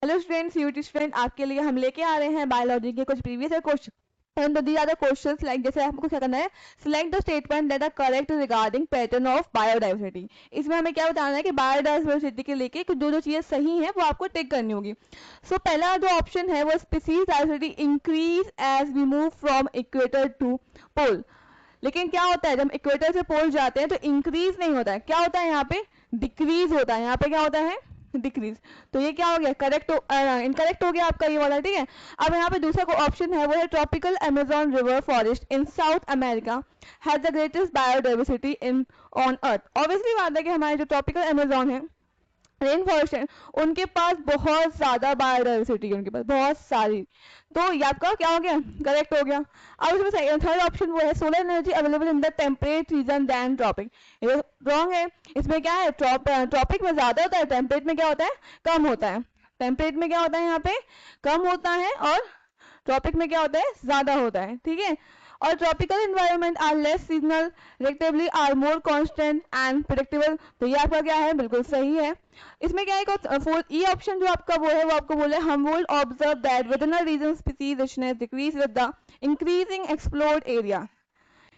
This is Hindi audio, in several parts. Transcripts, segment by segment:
हेलो स्टूडेंट्स, यूटी स्टूडेंट, आपके लिए हम लेके आ रहे हैं बायोलॉजी के कुछ प्रीवियस ईयर क्वेश्चन। तो these are the questions like, जैसे आपको क्या करना है, select the statement that are correct regarding pattern of biodiversity. इसमें हमें क्या बताना है कि बायोडाइवर्सिटी के लेके कुछ जो जो चीजें सही हैं वो आपको टिक करनी होगी। सो पहला जो ऑप्शन है वो species diversity increase as we move from equator to pole. लेकिन क्या होता है, जब इक्वेटर से पोल जाते हैं तो इंक्रीज नहीं होता है, क्या होता है यहाँ पे, डिक्रीज होता है। यहाँ पे क्या होता है, डिक्रीज। तो ये क्या हो गया, करेक्ट इनकरेक्ट हो गया आपका ये वाला, ठीक है। अब यहाँ पे दूसरा ऑप्शन है वो है tropical Amazon river forest in south America has the greatest biodiversity in on earth. Obviously बात है कि हमारे जो ट्रॉपिकल अमेजोन है, रेन फॉरेस्ट है, उनके पास बहुत ज्यादा बायोडाइवर्सिटी है, उनके पास बहुत सारी। तो ये आपका क्या हो गया, करेक्ट हो गया। अब इसमें थर्ड ऑप्शन वो है solar energy available in the temperate region than tropic. ये रॉन्ग है। इसमें क्या है, ट्रॉपिक में ज्यादा होता है, टेम्परेट में क्या होता है, कम होता है। टेम्परेट में क्या होता है, यहाँ पे कम होता है, और ट्रॉपिक में क्या होता है, ज्यादा होता है, ठीक है। और tropical environment are less seasonal, relatively are more constant and predictable. तो ये आपका क्या है, बिल्कुल सही है। इसमें क्या है, फोर्थ ई ऑप्शन जो आपका वो है, वो आपको बोले हम will observe that within a region species richness decrease with the increasing explored area.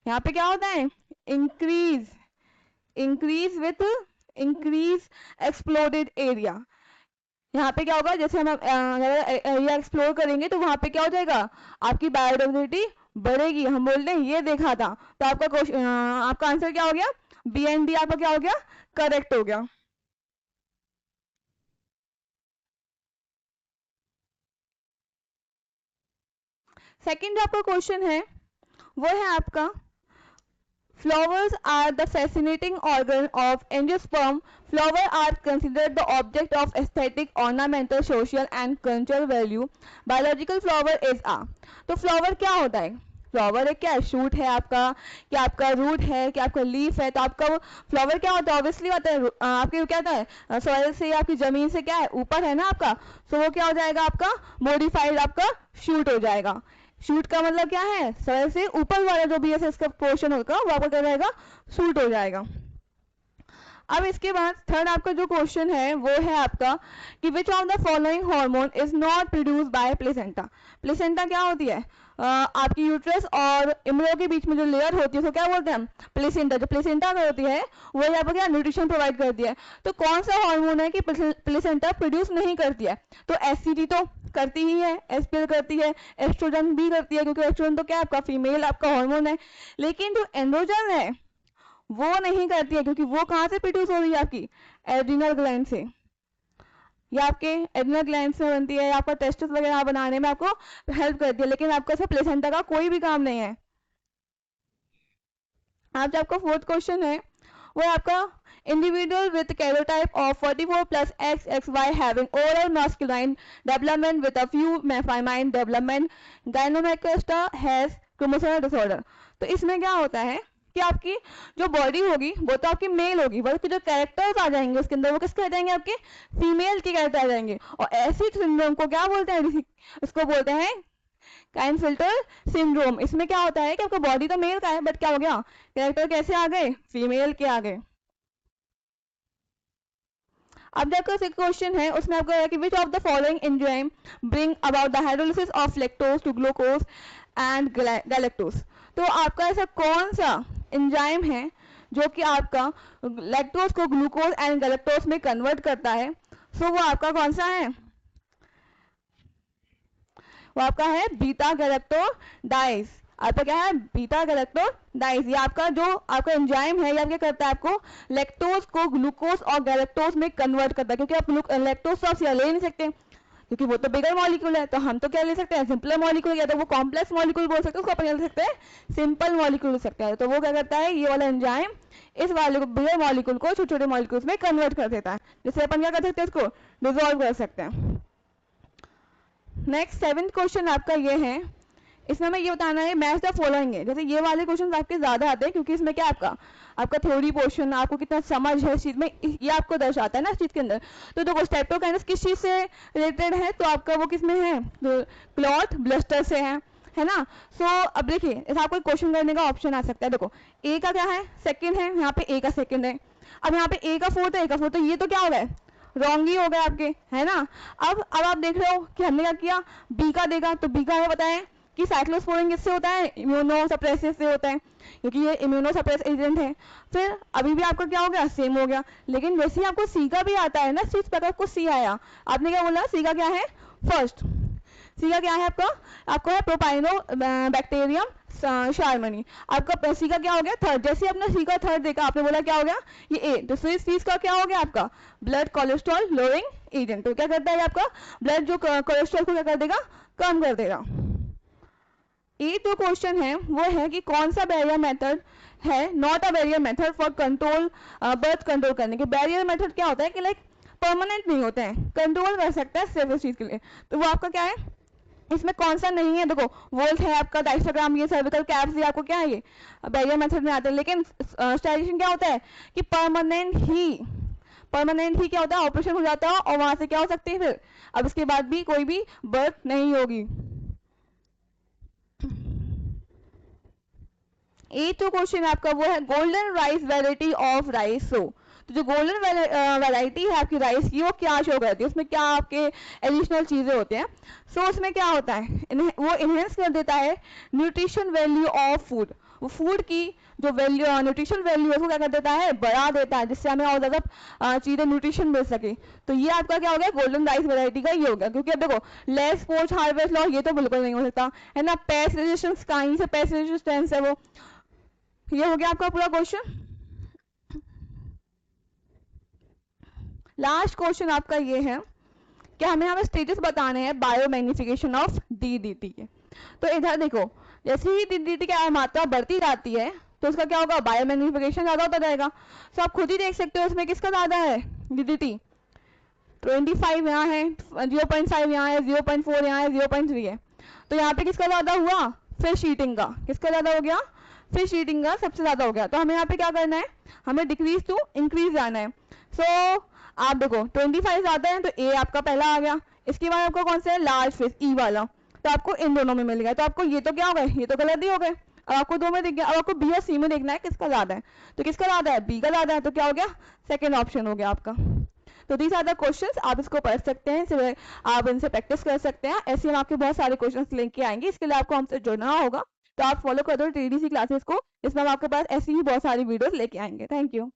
यहाँ पे क्या होता है, increase, increase with increase explored area. यहाँ पे क्या होगा, जैसे हम एरिया एक्सप्लोर करेंगे तो वहां पे क्या हो जाएगा, आपकी बायोडाइवर्सिटी बढ़ेगी। हम बोलते हैं ये देखा था। तो आपका क्वेश्चन, आपका आंसर क्या हो गया, बी एंड डी आपका क्या हो गया, करेक्ट हो गया। सेकंड जो आपका क्वेश्चन है वो है आपका, flowers are the fascinating organ of angiosperm. Flowers are considered the object of aesthetic, ornamental, social and cultural value. Biological flower is a, तो फ्लावर क्या होता है, फ्लावर एक क्या है, शूट है आपका, क्या आपका रूट है, क्या आपका लीफ है। तो आपका वो फ्लावर क्या होता है, ऑब्वियसली होता है आपके क्या होता है, सॉइल से, आपकी जमीन से क्या है, ऊपर है ना आपका। सो वो क्या हो जाएगा, आपका मॉडिफाइड आपका शूट हो जाएगा। शूट का मतलब क्या है, सर से ऊपर वाला जो भी है इसका पोर्शन होगा वो आपका क्या रहेगा, शूट हो जाएगा। अब इसके बाद थर्ड आपका जो क्वेश्चन है वो है आपका कि which of the following hormone is not produce by placenta. Placenta क्या होती है, आपकी यूट्रस और इम्ब्रो के बीच में जो लेयर होती है उसको क्या बोलते हैं हम, प्लेसेंटा। जो प्लेसेंटा होती है वो यहाँ पर क्या न्यूट्रिशन प्रोवाइड करती है। तो कौन सा हार्मोन है कि प्लेसेंटा प्रोड्यूस नहीं करती है, तो एससीटी तो करती ही है, एसपीएल करती है, एस्ट्रोजन भी करती है, क्योंकि एस्ट्रोजन तो क्या आपका फीमेल आपका हार्मोन है। लेकिन जो एंड्रोजन है वो नहीं करती है, क्योंकि वो कहाँ से प्रोड्यूस हो रही है, आपकी एड्रिनल ग्लैंड से। या आपके एड्रिनल ग्लैंड से बनती है, आपका टेस्टिस वगैरह बनाने में आपको हेल्प करती है, लेकिन आपका सब प्लेसेंटा का कोई भी काम नहीं है। आज आपका फोर्थ क्वेश्चन है वो आपका individual with karyotype of 44 plus XXY having oral masculine development with a few feminine development, gynecomastia has chromosomal disorder। तो इसमें क्या होता है कि आपकी जो बॉडी होगी वो तो आपकी मेल होगी, बल्कि जो कैरेक्टर्स आ जाएंगे उसके अंदर वो किसके आ जाएंगे, आपके फीमेल के कैरेक्टर आ जाएंगे। और ऐसी सिंड्रोम को क्या बोलते हैं, उसको बोलते हैं काइनफिल्टर सिंड्रोम। इसमें क्या होता है कि आपका बॉडी तो मेल का है, बट क्या हो गया, कैरेक्टर कैसे आ गए, फीमेल के आ गए। अब देखो एक क्वेश्चन है, उसमें आपको है कि which of the following enzyme bring about the hydrolysis of lactose to glucose and galactose. तो आपका ऐसा कौन सा एंजाइम है जो कि आपका लैक्टोज को ग्लूकोज एंड गैलेक्टोज में कन्वर्ट करता है। सो वो आपका कौन सा है, वो आपका है बीटा गैलेक्टोडाइज। आपका क्या है, बीटा गैलेक्टोडाइज। ये आपका जो आपका एंजाइम है, ये क्या करता है, आपको लैक्टोज को ग्लूकोज और गैलेक्टोज में कन्वर्ट करता है। क्योंकि आप लैक्टोज तो आप ले नहीं सकते, क्योंकि वो तो बिगर मॉलिक्यूल है। तो हम तो क्या ले सकते हैं, सिंपल मॉलिक्यूल, या तो वो कॉम्प्लेक्स मॉलिक्यूल बोल सकते हैं, उसको अपन ले सकते हैं सिंपल मॉलिक्यूल ले सकते हैं। तो वो क्या करता है, ये वाला एंजाइम इस वाले को बिगर मॉलिक्यूल को छोटे छोटे मॉलिक्यूल्स में कन्वर्ट कर देता है, जिससे अपन क्या कर सकते हैं, उसको डिजोल्व कर सकते हैं। नेक्स्ट सेवेंथ क्वेश्चन आपका ये है, इसमें हमें ये बताना है मैच द फॉलोइंग है। जैसे ये वाले क्वेश्चन आपके ज्यादा आते हैं, क्योंकि इसमें क्या आपका आपका थ्योरी पोर्शन, आपको कितना समझ है इस चीज में, ये आपको दर्शाता है ना इस चीज के अंदर। तो देखो स्टेप्टोकाइनेस किस चीज से रिलेटेड है, तो आपका वो किस में है, तो क्लॉट ब्लस्टर से है ना। सो अब देखिए, ऐसा आपको क्वेश्चन करने का ऑप्शन आ सकता है। देखो ए का क्या है, सेकंड है, यहाँ पे ए का सेकंड है। अब यहाँ पे ए का फोर्थ है, ए का फोर्थ, तो ये तो क्या हो गया है, रॉन्ग ही हो गए आपके, है ना। अब आप देख रहे हो कि हमने क्या किया, बी का देखा तो बी का हमें पता है कि साइक्लोस्पोरिन किससे होता है, इम्यूनोसप्रेसिव से होता है, क्योंकि ये इम्यूनोसप्रेस एजेंट है। फिर अभी भी आपका क्या हो गया, सेम हो गया। लेकिन वैसे ही आपको सी का भी आता है ना, स्विच पर आपको सी आया, आपने क्या बोला, सी का क्या है, फर्स्ट। सी का क्या है आपका, आपको है प्रोपाइनो बैक्टीरियम शार्मनी। आपका सी का क्या हो गया, थर्ड। जैसे आपने सी का थर्ड देखा, आपने बोला क्या हो गया, ये ए। तो सी का क्या हो गया आपका, ब्लड कोलेस्ट्रॉल लोअरिंग एजेंट। तो क्या करता है आपका, ब्लड जो कोलेस्ट्रॉल को क्या कर देगा, कम कर देगा। ये जो क्वेश्चन है वो है कि कौन सा बैरियर मेथड है not a barrier method for control, birth control करने के। बैरियर मेथड क्या होता है कि लाइक परमानेंट नहीं होते हैं, कंट्रोल कर सकता है सिर्फ इस चीज के लिए। तो वो आपका क्या है, इसमें कौन सा नहीं है, देखो वोल्ट है आपका, डायस्टाग्राम, ये सर्विकल कैप्स, ये आपको क्या है, ये बैरियर मेथड में आते हैं। लेकिन स्टेरिलाइजेशन क्या होता है कि परमानेंट ही क्या होता है, ऑपरेशन हो जाता है और वहां से क्या हो सकती है फिर, अब इसके बाद भी कोई भी बर्थ नहीं होगी। ये तो क्वेश्चन आपका वो है golden rice variety of rice. तो जो गोल्डन वैरायटी है आपकी राइस की, वो क्या शो करती है, उसमें क्या आपके एडिशनल चीजें होते हैं। उसमें क्या होता है, वो इनहेंस कर देता है न्यूट्रिशन वैल्यू ऑफ फूड। वो फूड की जो वैल्यू, न्यूट्रिशन वैल्यू है, उसको क्या कर देता है, बढ़ा देता है, जिससे हमें और ज्यादा चीजें न्यूट्रिशन मिल सके। तो ये आपका क्या हो गया, गोल्डन राइस वैरायटी का ये हो गया। क्योंकि अब देखो लेस पोस्ट हार्वेस्ट लॉस, ये तो बिल्कुल नहीं हो सकता, है ना। पेस्ट रेजिस्टेंस, कहीं से पेस्ट रेजिस्टेंस है वो। ये हो गया आपका पूरा क्वेश्चन। लास्ट क्वेश्चन आपका ये है कि हमें स्टेटस बताने हैं बायोमैग्निफिकेशन ऑफ डीडीटी के। तो इधर देखो, जैसे ही डीडीटी की मात्रा बढ़ती जाती है तो उसका क्या होगा, बायोमैग्निफिकेशन ज्यादा होता जाएगा। तो आप खुद ही देख सकते हो इसमें किसका ज्यादा है, डीडीटी 25 यहाँ है, 0.5 यहाँ है, 0.4 यहाँ है, 0.3 है। तो यहाँ पे किसका ज्यादा हुआ, फिश ईटिंग का। किसका ज्यादा हो गया, फिश ईटिंग का सबसे ज्यादा हो गया। तो हमें यहाँ पे क्या करना है, हमें डिक्रीज टू इंक्रीज जाना है। आप देखो 25 ज्यादा है तो ए आपका पहला आ गया। इसके बाद आपको कौन सा है, लार्ज फिश, ई वाला। तो आपको इन दोनों में मिल गया। तो आपको ये तो क्या हो गए, ये तो गलत ही हो गए। अब आपको दो में दिख गया, अब आपको बी और सी में देखना है किसका ज्यादा है। तो किसका ज्यादा है, बी का ज्यादा है। तो क्या हो गया, सेकेंड ऑप्शन हो गया आपका। तो दीज आर द क्वेश्चंस, आप इसको पढ़ सकते हैं, आप इनसे प्रैक्टिस कर सकते हैं। ऐसे हम आपके बहुत सारे क्वेश्चंस लेके आएंगे, इसके लिए आपको हमसे जुड़ना होगा। तो आप फॉलो कर दो टीडीसी क्लासेस को, जिसमें हम आपके पास ऐसी ही बहुत सारी वीडियोस लेके आएंगे। Thank you.